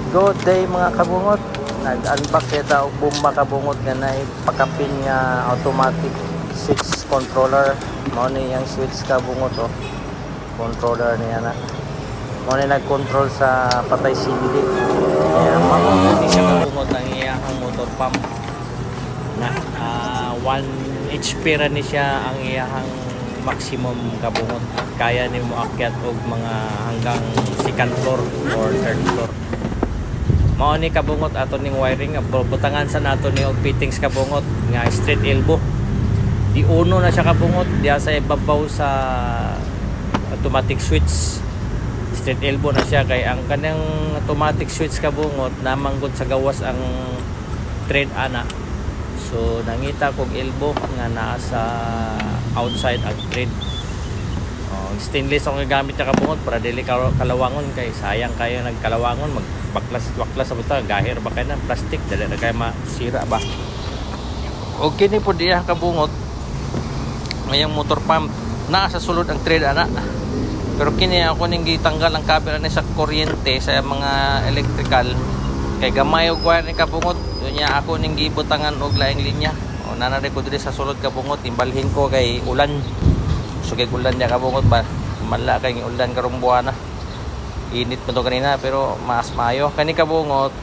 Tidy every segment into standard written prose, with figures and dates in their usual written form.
Good day mga kabungot. Nag-unbox yata og bomba kabungot nga na pakapin nga automatic switch controller. Mao ni yang switch kabungot oh. Controller niya na. Mao ni nag-control sa patay sindi. Kaya mao ni siya kabungot ang iyang motor pump na 1 HP ra ni siya ang iyang maximum kabungot. Kaya ni mo akyat og mga hanggang second floor or third floor. Mao ni kabungot ato ning wiring, butangan sa nato ni og fittings kabungot nga straight elbow. Di uno na siya kabungot diya sa ibabaw sa automatic switch. Straight elbow na siya kay ang kanang automatic switch kabungot namanggod sa gawas ang thread ana. So nangita kog elbow nga naa sa outside ang thread. Stainless ang gamit niya kabungot para dili kalawangon kay sayang kayo nagkalawangon magbaklas sa buta gahir ba kay na plastic dali na kay masira ba. Okay ni po diya kabungot ngayong motor pump naa sa sulod ang thread ana, pero kini ako ning gitanggal ang kabel ani sa kuryente sa mga electrical kay gamay og wire ni kabungot unya ako ning gibutangan og laing linya o nanare ko diri sa sulod kabungot imbalhin ko kay ulan. So kay ulan niya kabungot ba mala kay ulan karong buwan na init pa to kanina pero mas maayo kani kabungot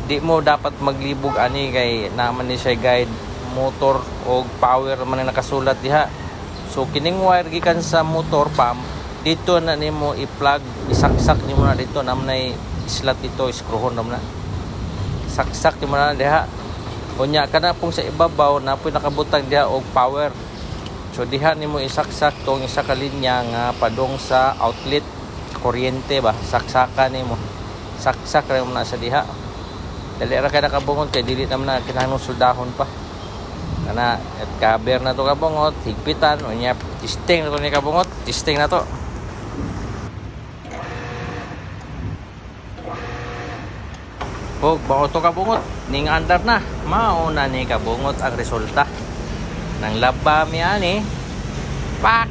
di mo dapat maglibog ani kay naman ni siya guide motor o power man ang nakasulat diha. So kining wire gikan sa motor pump dito na nimo i-plug isaksak nimo na dito namnay slot dito screwhon na saksak nimo na diha unya kana pong sa ibabaw na puy nakabutang diha og power. So diha nimo isaksak tong isa ka linya nga padong sa outlet kuryente ba saksakan nimo saksak ra mo na sa diha dali ra kay nakabungot kay dili naman na kinahanglan soldahon pa kana at cover na to kabungot higpitan unya testing na to ni kabungot testing na to. Og bao to kabungot ning andar na mao na ni kabungot ang resulta nang laba mi ani pak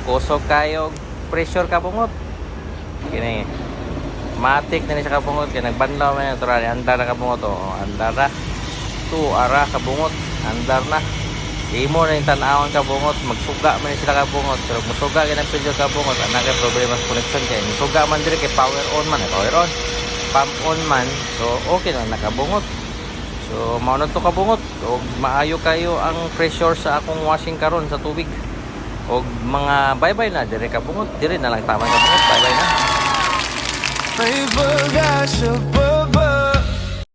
kusog kayo pressure kabungot kini matik na ni sa kabungot kay nagbanlaw man ito ra andar na kabungot o andar na tu ara kabungot andar na imo na yung tanawon kabungot magsuga man sila kabungot pero musuga kay nagpidyo kabungot ana kay problema sa connection kay musuga man diri kay power on man power on pump on man so okay na nakabungot. So mao na to kabungot og maayo kayo ang pressure sa akong washing karon sa tubig og mga bye-bye na dire kabungot dire na lang tama kabungot bye-bye na.